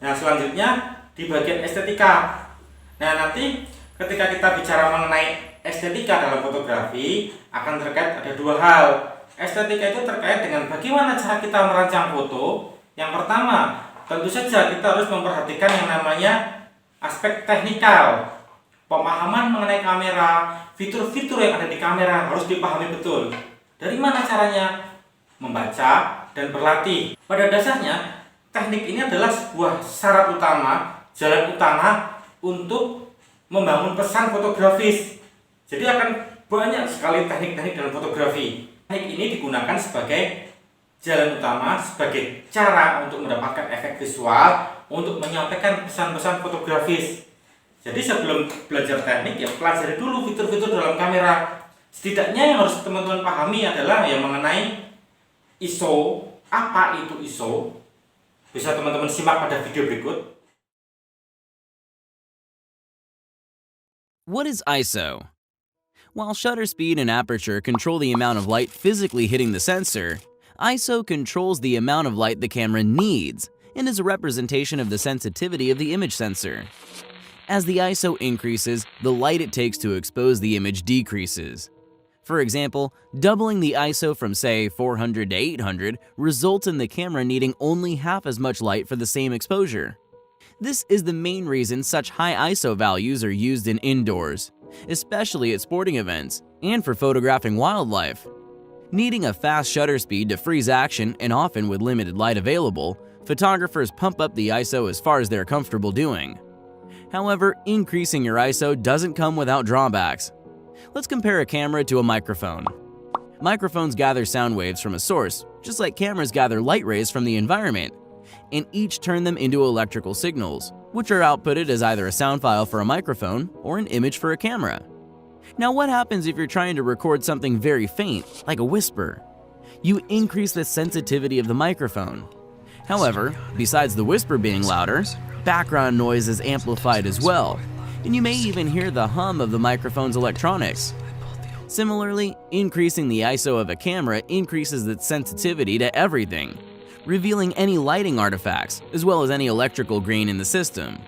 Nah, selanjutnya di bagian estetika. Nah, nanti ketika kita bicara mengenai estetika dalam fotografi akan terkait ada dua hal. Estetika itu terkait dengan bagaimana cara kita merancang foto. Yang pertama, tentu saja kita harus memperhatikan yang namanya aspek teknikal. Pemahaman mengenai kamera, fitur-fitur yang ada di kamera harus dipahami betul. Dari mana caranya? Membaca dan berlatih. Pada dasarnya, teknik ini adalah sebuah syarat utama, jalan utama untuk membangun pesan fotografis. Jadi akan banyak sekali teknik-teknik dalam fotografi. Teknik ini digunakan sebagai jalan utama, sebagai cara untuk mendapatkan efek visual, untuk menyampaikan pesan-pesan fotografis. Jadi sebelum belajar teknik, ya pelajari dulu fitur-fitur dalam kamera. Setidaknya yang harus teman-teman pahami adalah yang mengenai ISO. Apa itu ISO? Bisa teman-teman simak pada video berikut. What is ISO? While shutter speed and aperture control the amount of light physically hitting the sensor, ISO controls the amount of light the camera needs and is a representation of the sensitivity of the image sensor. As the ISO increases, the light it takes to expose the image decreases. For example, doubling the ISO from say 400 to 800 results in the camera needing only half as much light for the same exposure. This is the main reason such high ISO values are used in indoors, especially at sporting events and for photographing wildlife. Needing a fast shutter speed to freeze action and often with limited light available, photographers pump up the ISO as far as they're comfortable doing. However, increasing your ISO doesn't come without drawbacks. Let's compare a camera to a microphone. Microphones gather sound waves from a source, just like cameras gather light rays from the environment, and each turn them into electrical signals, which are outputted as either a sound file for a microphone or an image for a camera. Now, what happens if you're trying to record something very faint, like a whisper? You increase the sensitivity of the microphone. However, besides the whisper being louder, background noise is amplified as well, and you may even hear the hum of the microphone's electronics. Similarly, increasing the ISO of a camera increases its sensitivity to everything, revealing any lighting artifacts, as well as any electrical grain in the system.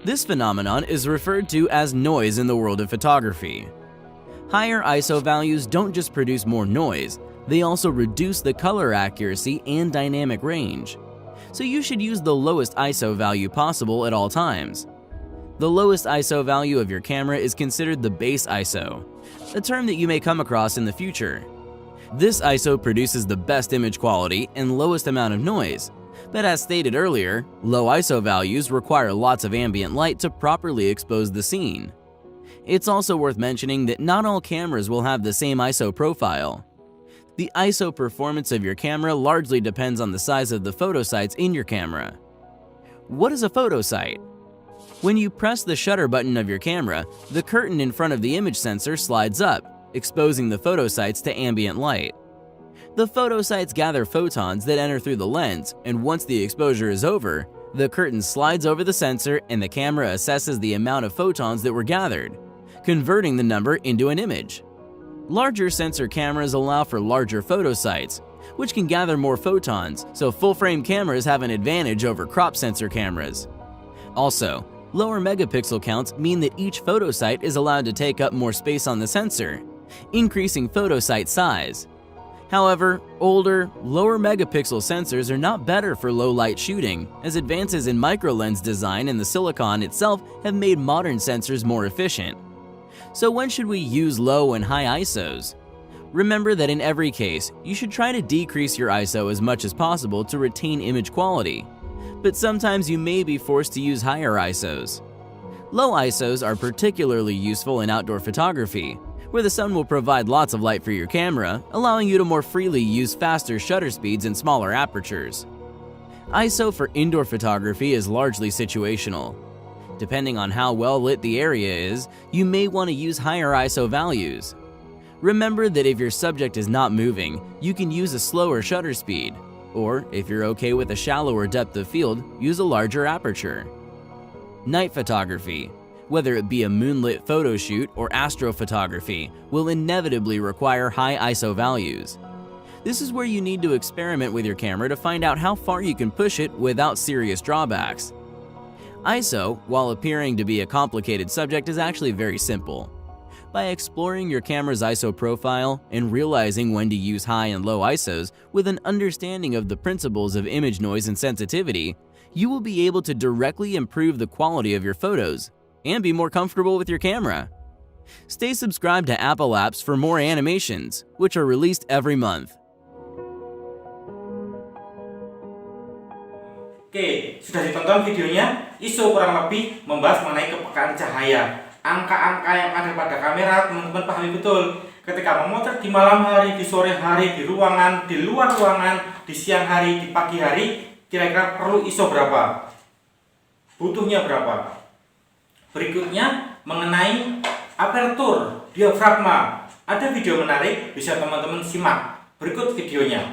This phenomenon is referred to as noise in the world of photography. Higher ISO values don't just produce more noise, they also reduce the color accuracy and dynamic range. So you should use the lowest ISO value possible at all times. The lowest ISO value of your camera is considered the base ISO, a term that you may come across in the future. This ISO produces the best image quality and lowest amount of noise, but as stated earlier, low ISO values require lots of ambient light to properly expose the scene. It's also worth mentioning that not all cameras will have the same ISO profile. The ISO performance of your camera largely depends on the size of the photosites in your camera. What is a photosite? When you press the shutter button of your camera, the curtain in front of the image sensor slides up, exposing the photosites to ambient light. The photosites gather photons that enter through the lens, and once the exposure is over, the curtain slides over the sensor and the camera assesses the amount of photons that were gathered, converting the number into an image. Larger sensor cameras allow for larger photosites, which can gather more photons, so full-frame cameras have an advantage over crop sensor cameras. Also, lower megapixel counts mean that each photosite is allowed to take up more space on the sensor, increasing photosite size. However, older, lower megapixel sensors are not better for low-light shooting, as advances in microlens design and the silicon itself have made modern sensors more efficient. So when should we use low and high ISOs? Remember that in every case, you should try to decrease your ISO as much as possible to retain image quality, but sometimes you may be forced to use higher ISOs. Low ISOs are particularly useful in outdoor photography, where the sun will provide lots of light for your camera, allowing you to more freely use faster shutter speeds and smaller apertures. ISO for indoor photography is largely situational. Depending on how well lit the area is, you may want to use higher ISO values. Remember that if your subject is not moving, you can use a slower shutter speed, or if you're okay with a shallower depth of field, use a larger aperture. Night photography, whether it be a moonlit photo shoot or astrophotography, will inevitably require high ISO values. This is where you need to experiment with your camera to find out how far you can push it without serious drawbacks. ISO, while appearing to be a complicated subject, is actually very simple. By exploring your camera's ISO profile and realizing when to use high and low ISOs with an understanding of the principles of image noise and sensitivity, you will be able to directly improve the quality of your photos and be more comfortable with your camera. Stay subscribed to Apple Apps for more animations, which are released every month. Oke, sudah ditonton videonya? ISO kurang lebih membahas mengenai kepekaan cahaya. Angka-angka yang ada pada kamera, teman-teman pahami betul. Ketika memotret di malam hari, di sore hari, di ruangan, di luar ruangan, di siang hari, di pagi hari, kira-kira perlu ISO berapa? Butuhnya berapa? Berikutnya mengenai aperture diafragma. Ada video menarik, bisa teman-teman simak. Berikut videonya.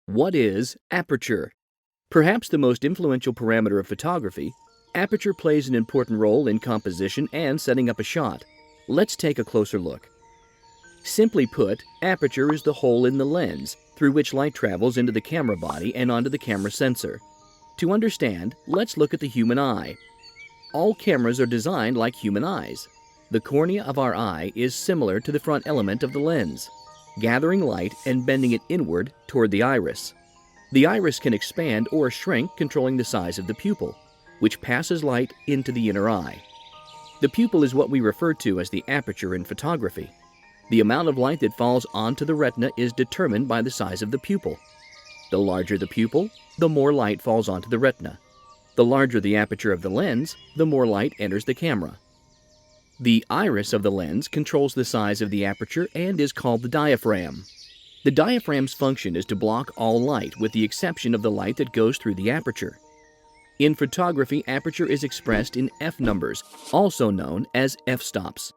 What is aperture? Perhaps the most influential parameter of photography, aperture plays an important role in composition and setting up a shot. Let's take a closer look. Simply put, aperture is the hole in the lens through which light travels into the camera body and onto the camera sensor. To understand, let's look at the human eye. All cameras are designed like human eyes. The cornea of our eye is similar to the front element of the lens, gathering light and bending it inward toward the iris. The iris can expand or shrink, controlling the size of the pupil, which passes light into the inner eye. The pupil is what we refer to as the aperture in photography. The amount of light that falls onto the retina is determined by the size of the pupil. The larger the pupil, the more light falls onto the retina. The larger the aperture of the lens, the more light enters the camera. The iris of the lens controls the size of the aperture and is called the diaphragm. The diaphragm's function is to block all light with the exception of the light that goes through the aperture. In photography, aperture is expressed in f numbers, also known as f-stops.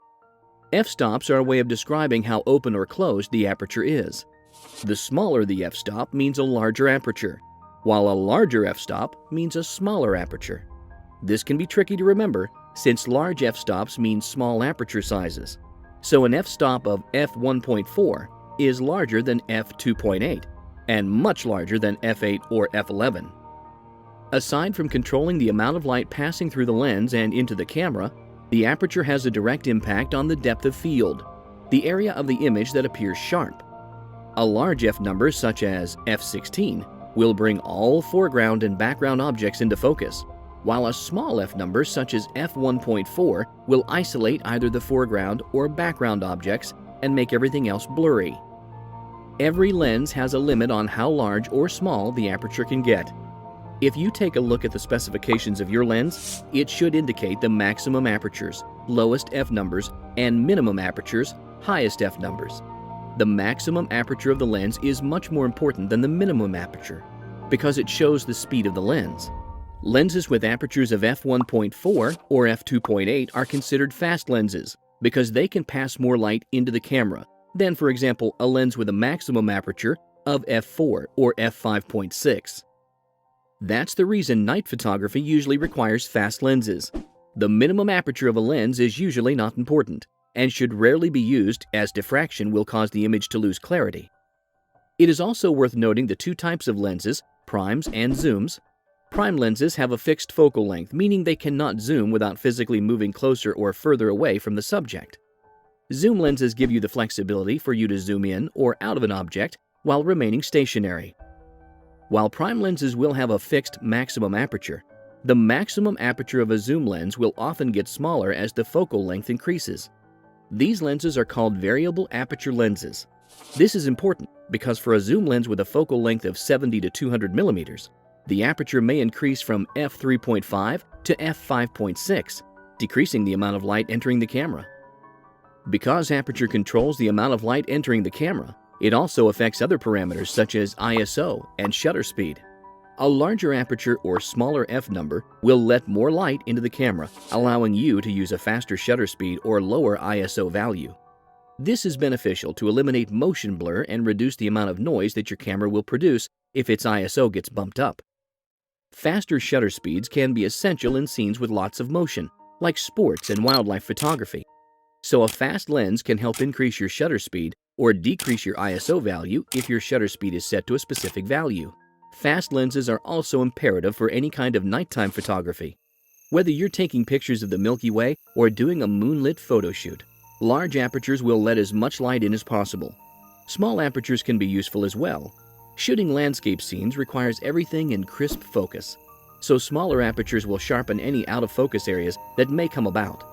F-stops are a way of describing how open or closed the aperture is. The smaller the f-stop means a larger aperture, while a larger f-stop means a smaller aperture. This can be tricky to remember since large f-stops mean small aperture sizes. So an f-stop of f1.4 is larger than f2.8 and much larger than f8 or f11. Aside from controlling the amount of light passing through the lens and into the camera, the aperture has a direct impact on the depth of field, the area of the image that appears sharp. A large f number such as f16 will bring all foreground and background objects into focus, while a small f number such as f1.4 will isolate either the foreground or background objects and make everything else blurry. Every lens has a limit on how large or small the aperture can get. If you take a look at the specifications of your lens, it should indicate the maximum apertures, lowest f numbers, and minimum apertures, highest f numbers. The maximum aperture of the lens is much more important than the minimum aperture because it shows the speed of the lens. Lenses with apertures of f1.4 or f2.8 are considered fast lenses because they can pass more light into the camera than, for example, a lens with a maximum aperture of f4 or f5.6. That's the reason night photography usually requires fast lenses. The minimum aperture of a lens is usually not important and should rarely be used as diffraction will cause the image to lose clarity. It is also worth noting the two types of lenses, primes and zooms. Prime lenses have a fixed focal length, meaning they cannot zoom without physically moving closer or further away from the subject. Zoom lenses give you the flexibility for you to zoom in or out of an object while remaining stationary. While prime lenses will have a fixed maximum aperture, the maximum aperture of a zoom lens will often get smaller as the focal length increases. These lenses are called variable aperture lenses. This is important because for a zoom lens with a focal length of 70 to 200 millimeters, the aperture may increase from f3.5 to f5.6, decreasing the amount of light entering the camera. Because aperture controls the amount of light entering the camera, it also affects other parameters such as ISO and shutter speed. A larger aperture or smaller f number will let more light into the camera, allowing you to use a faster shutter speed or lower ISO value. This is beneficial to eliminate motion blur and reduce the amount of noise that your camera will produce if its ISO gets bumped up. Faster shutter speeds can be essential in scenes with lots of motion, like sports and wildlife photography. So a fast lens can help increase your shutter speed or decrease your ISO value if your shutter speed is set to a specific value. Fast lenses are also imperative for any kind of nighttime photography. Whether you're taking pictures of the Milky Way or doing a moonlit photo shoot, large apertures will let as much light in as possible. Small apertures can be useful as well. Shooting landscape scenes requires everything in crisp focus, so smaller apertures will sharpen any out-of-focus areas that may come about.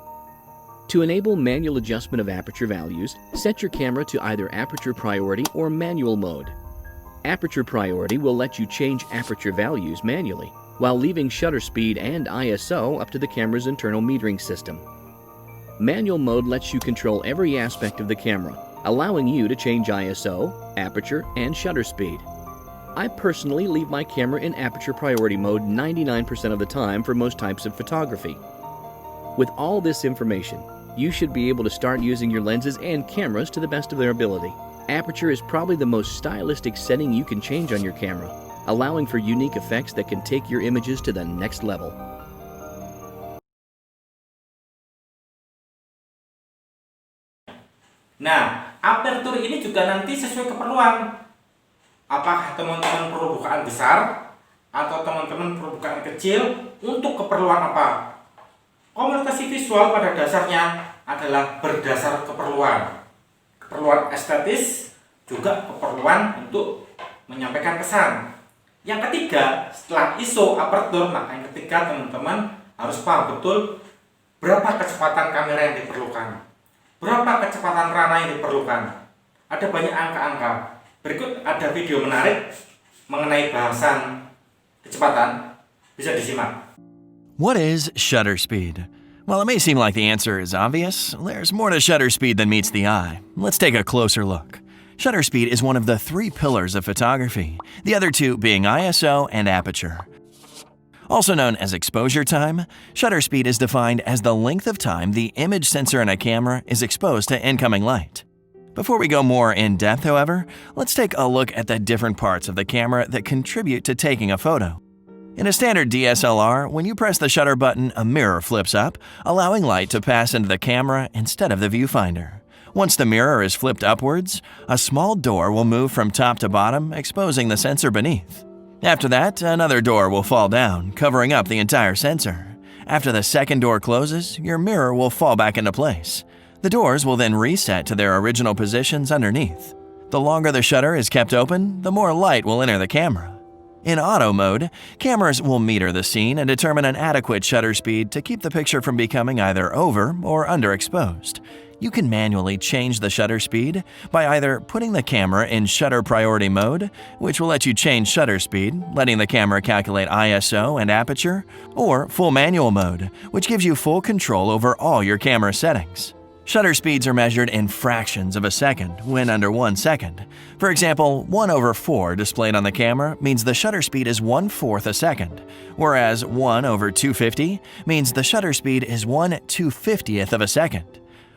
To enable manual adjustment of aperture values, set your camera to either aperture priority or manual mode. Aperture priority will let you change aperture values manually, while leaving shutter speed and ISO up to the camera's internal metering system. Manual mode lets you control every aspect of the camera, allowing you to change ISO, aperture, and shutter speed. I personally leave my camera in aperture priority mode 99% of the time for most types of photography. With all this information, you should be able to start using your lenses and cameras to the best of their ability. Aperture is probably the most stylistic setting you can change on your camera, allowing for unique effects that can take your images to the next level. Nah, aperture ini juga nanti sesuai keperluan. Apakah teman-teman perlu bukaan besar atau teman-teman perlu bukaan kecil, untuk keperluan apa? Komunikasi visual pada dasarnya adalah berdasar keperluan. Keperluan estetis, juga keperluan untuk menyampaikan pesan. Yang ketiga, setelah ISO aperture, maka yang ketiga teman-teman harus paham betul berapa kecepatan kamera yang diperlukan, berapa kecepatan rana yang diperlukan. Ada banyak angka-angka. Berikut ada video menarik mengenai bahasan kecepatan, bisa disimak. What is shutter speed? While it may seem like the answer is obvious, there's more to shutter speed than meets the eye. Let's take a closer look. Shutter speed is one of the three pillars of photography, the other two being ISO and aperture. Also known as exposure time, shutter speed is defined as the length of time the image sensor in a camera is exposed to incoming light. Before we go more in depth, however, let's take a look at the different parts of the camera that contribute to taking a photo. In a standard DSLR, when you press the shutter button, a mirror flips up, allowing light to pass into the camera instead of the viewfinder. Once the mirror is flipped upwards, a small door will move from top to bottom, exposing the sensor beneath. After that, another door will fall down, covering up the entire sensor. After the second door closes, your mirror will fall back into place. The doors will then reset to their original positions underneath. The longer the shutter is kept open, the more light will enter the camera. In auto mode, cameras will meter the scene and determine an adequate shutter speed to keep the picture from becoming either over or underexposed. You can manually change the shutter speed by either putting the camera in shutter priority mode, which will let you change shutter speed, letting the camera calculate ISO and aperture, or full manual mode, which gives you full control over all your camera settings. Shutter speeds are measured in fractions of a second when under 1 second. For example, 1/4 displayed on the camera means the shutter speed is 1/4 a second, whereas 1/250 means the shutter speed is 1/250th of a second.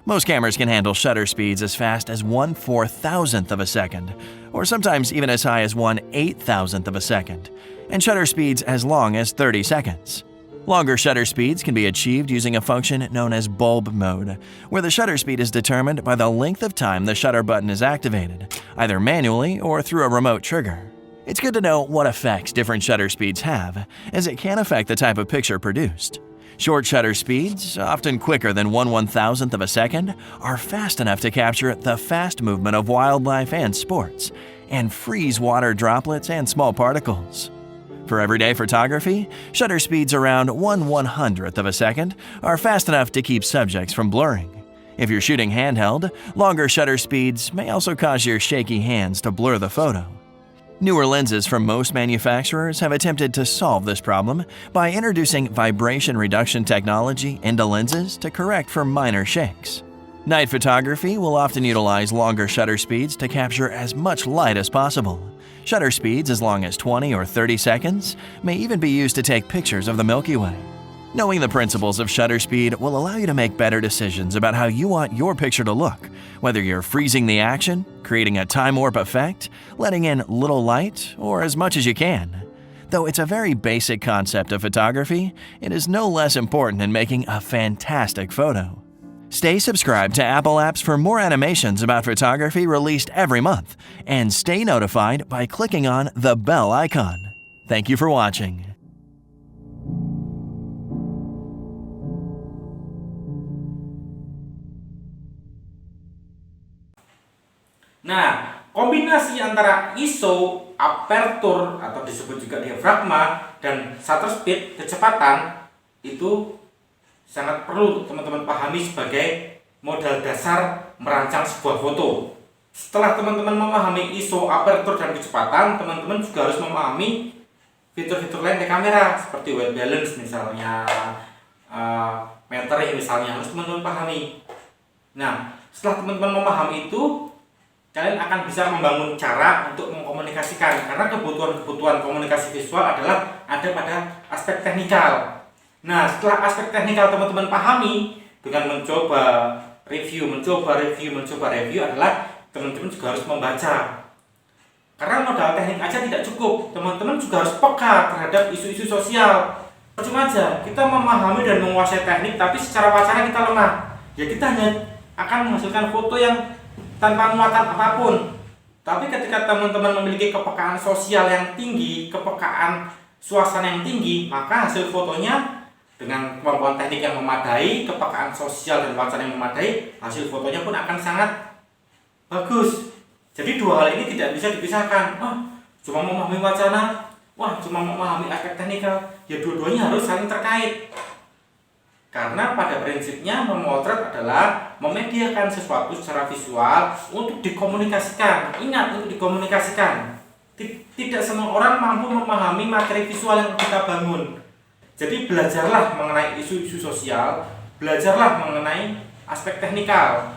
Most cameras can handle shutter speeds as fast as 1/4000th of a second, or sometimes even as high as 1/8000th of a second, and shutter speeds as long as 30 seconds. Longer shutter speeds can be achieved using a function known as bulb mode, where the shutter speed is determined by the length of time the shutter button is activated, either manually or through a remote trigger. It's good to know what effects different shutter speeds have, as it can affect the type of picture produced. Short shutter speeds, often quicker than 1/1000th of a second, are fast enough to capture the fast movement of wildlife and sports, and freeze water droplets and small particles. For everyday photography, shutter speeds around 1/100th of a second are fast enough to keep subjects from blurring. If you're shooting handheld, longer shutter speeds may also cause your shaky hands to blur the photo. Newer lenses from most manufacturers have attempted to solve this problem by introducing vibration reduction technology into lenses to correct for minor shakes. Night photography will often utilize longer shutter speeds to capture as much light as possible. Shutter speeds as long as 20 or 30 seconds may even be used to take pictures of the Milky Way. Knowing the principles of shutter speed will allow you to make better decisions about how you want your picture to look, whether you're freezing the action, creating a time warp effect, letting in little light, or as much as you can. Though it's a very basic concept of photography, it is no less important in making a fantastic photo. Stay subscribed to Apple Apps for more animations about photography released every month, and stay notified by clicking on the bell icon. Thank you for watching. Nah, kombinasi antara ISO, aperture atau disebut juga diafragma, dan shutter speed, kecepatan, itu sangat perlu untuk teman-teman pahami sebagai modal dasar merancang sebuah foto. Setelah teman-teman memahami ISO, aperture, dan kecepatan, teman-teman juga harus memahami fitur-fitur lain dari kamera seperti white balance misalnya, metering misalnya, harus teman-teman pahami. Nah, setelah teman-teman memahami itu, kalian akan bisa membangun cara untuk mengkomunikasikan, karena kebutuhan komunikasi visual adalah ada pada aspek teknikal. Nah, setelah aspek teknikal teman-teman pahami dengan mencoba review adalah teman-teman juga harus membaca. Karena modal teknik aja tidak cukup, teman-teman juga harus peka terhadap isu-isu sosial. Percuma aja kita memahami dan menguasai teknik tapi secara wacana kita lemah. Ya kita hanya akan menghasilkan foto yang tanpa muatan apapun. Tapi ketika teman-teman memiliki kepekaan sosial yang tinggi, kepekaan suasana yang tinggi, maka hasil fotonya dengan kemampuan teknik yang memadai, kepekaan sosial dan wacana yang memadai, hasil fotonya pun akan sangat bagus. Jadi dua hal ini tidak bisa dipisahkan. Cuma memahami wacana, cuma memahami aspek teknikal. Ya dua-duanya harus saling terkait. Karena pada prinsipnya memotret adalah memediakan sesuatu secara visual untuk dikomunikasikan. Ingat, untuk dikomunikasikan. Tidak semua orang mampu memahami materi visual yang kita bangun. Jadi belajarlah mengenai isu-isu sosial, belajarlah mengenai aspek teknikal.